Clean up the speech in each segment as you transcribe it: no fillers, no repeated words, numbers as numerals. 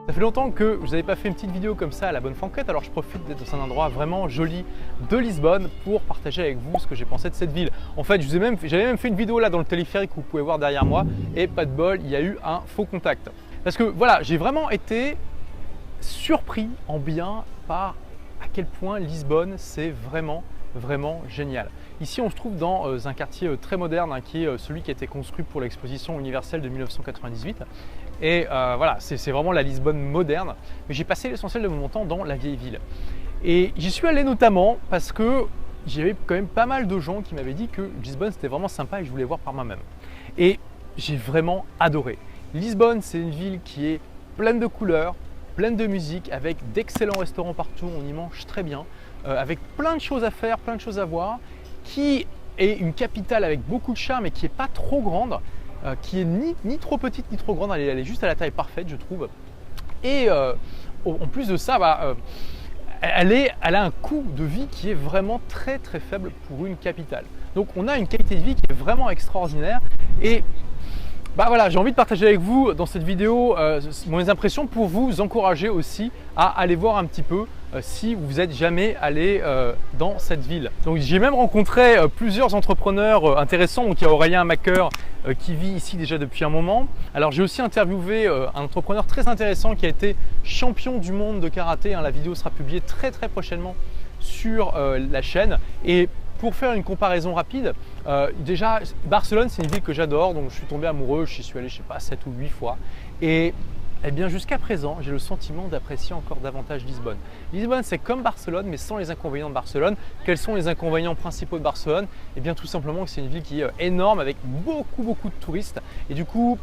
Ça fait longtemps que je n'avais pas fait une petite vidéo comme ça à la bonne franquette, alors je profite d'être dans un endroit vraiment joli de Lisbonne pour partager avec vous ce que j'ai pensé de cette ville. En fait, j'avais même fait une vidéo là dans le téléphérique que vous pouvez voir derrière moi et pas de bol, il y a eu un faux contact. Parce que voilà, j'ai vraiment été surpris en bien par à quel point Lisbonne c'est vraiment génial. Ici on se trouve dans un quartier très moderne qui est celui qui a été construit pour l'exposition universelle de 1998 et voilà, c'est vraiment la Lisbonne moderne, mais j'ai passé l'essentiel de mon temps dans la vieille ville et j'y suis allé notamment parce que j'avais quand même pas mal de gens qui m'avaient dit que Lisbonne c'était vraiment sympa et je voulais voir par moi-même et j'ai vraiment adoré. Lisbonne c'est une ville qui est pleine de couleurs, pleine de musique, avec d'excellents restaurants partout, on y mange très bien, avec plein de choses à faire, plein de choses à voir, qui est une capitale avec beaucoup de charme et qui n'est pas trop grande, qui est ni trop petite ni trop grande, elle est juste à la taille parfaite je trouve. Et en plus de ça, elle a un coût de vie qui est vraiment très faible pour une capitale. Donc on a une qualité de vie qui est vraiment extraordinaire et voilà, j'ai envie de partager avec vous dans cette vidéo mes impressions pour vous encourager aussi à aller voir un petit peu si vous n'êtes jamais allé dans cette ville. Donc j'ai même rencontré plusieurs entrepreneurs intéressants. Donc il y a Aurélien Macker qui vit ici déjà depuis un moment. Alors j'ai aussi interviewé un entrepreneur très intéressant qui a été champion du monde de karaté. La vidéo sera publiée très prochainement sur la chaîne. Et pour faire une comparaison rapide, déjà Barcelone c'est une ville que j'adore, donc je suis tombé amoureux, j'y suis allé je sais pas 7 ou 8 fois et eh bien jusqu'à présent j'ai le sentiment d'apprécier encore davantage Lisbonne. Lisbonne c'est comme Barcelone mais sans les inconvénients de Barcelone. Quels sont les inconvénients principaux de Barcelone? Eh bien tout simplement que c'est une ville qui est énorme avec beaucoup de touristes et du coup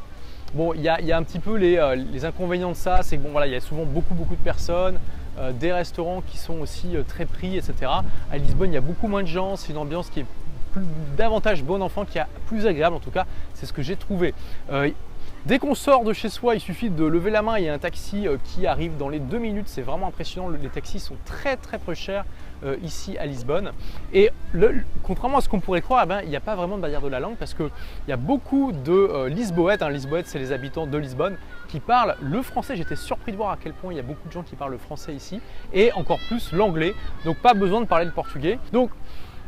bon, il y a un petit peu les inconvénients de ça, c'est que bon, voilà, il y a souvent beaucoup de personnes, des restaurants qui sont aussi très pris, etc. À Lisbonne, il y a beaucoup moins de gens, c'est une ambiance qui est davantage bon enfant, qui est plus agréable en tout cas, c'est ce que j'ai trouvé. Dès qu'on sort de chez soi, il suffit de lever la main, il y a un taxi qui arrive dans les 2 minutes, c'est vraiment impressionnant, les taxis sont très peu chers ici à Lisbonne. Et contrairement à ce qu'on pourrait croire, il n'y a pas vraiment de barrière de la langue parce qu'il y a beaucoup de Lisboètes, Lisboètes c'est les habitants de Lisbonne qui parlent le français. J'étais surpris de voir à quel point il y a beaucoup de gens qui parlent le français ici et encore plus l'anglais, donc pas besoin de parler le portugais. Donc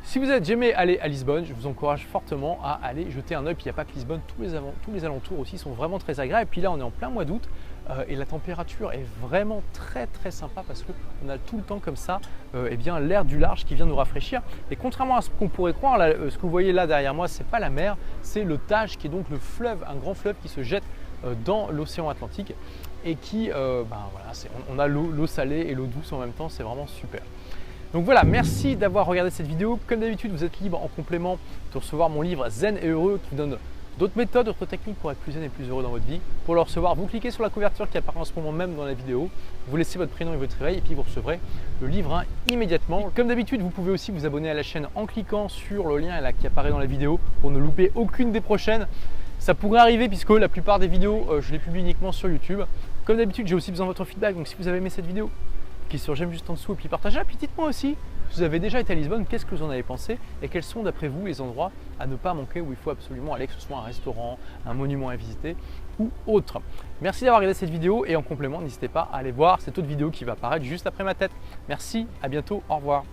si vous n'êtes jamais allé à Lisbonne, je vous encourage fortement à aller jeter un œil. Puis il n'y a pas que Lisbonne, tous les alentours aussi sont vraiment très agréables. Et puis là, on est en plein mois d'août et la température est vraiment très sympa parce qu'on a tout le temps comme ça l'air du large qui vient nous rafraîchir. Et contrairement à ce qu'on pourrait croire, là, ce que vous voyez là derrière moi, c'est pas la mer, c'est le Tage qui est donc le fleuve, un grand fleuve qui se jette dans l'océan Atlantique et qui, voilà, on a l'eau salée et l'eau douce en même temps, c'est vraiment super. Donc voilà, merci d'avoir regardé cette vidéo. Comme d'habitude, vous êtes libre en complément de recevoir mon livre Zen et heureux qui vous donne d'autres méthodes, d'autres techniques pour être plus zen et plus heureux dans votre vie. Pour le recevoir, vous cliquez sur la couverture qui apparaît en ce moment même dans la vidéo, vous laissez votre prénom et votre réveil et puis vous recevrez le livre immédiatement. Comme d'habitude, vous pouvez aussi vous abonner à la chaîne en cliquant sur le lien là, qui apparaît dans la vidéo pour ne louper aucune des prochaines. Ça pourrait arriver puisque la plupart des vidéos, je les publie uniquement sur YouTube. Comme d'habitude, j'ai aussi besoin de votre feedback, donc si vous avez aimé cette vidéo, cliquez sur j'aime juste en dessous et puis partagez-la. Puis dites-moi aussi, si vous avez déjà été à Lisbonne, qu'est-ce que vous en avez pensé et quels sont d'après vous les endroits à ne pas manquer où il faut absolument aller, que ce soit un restaurant, un monument à visiter ou autre. Merci d'avoir regardé cette vidéo et en complément, n'hésitez pas à aller voir cette autre vidéo qui va apparaître juste après ma tête. Merci, à bientôt, au revoir.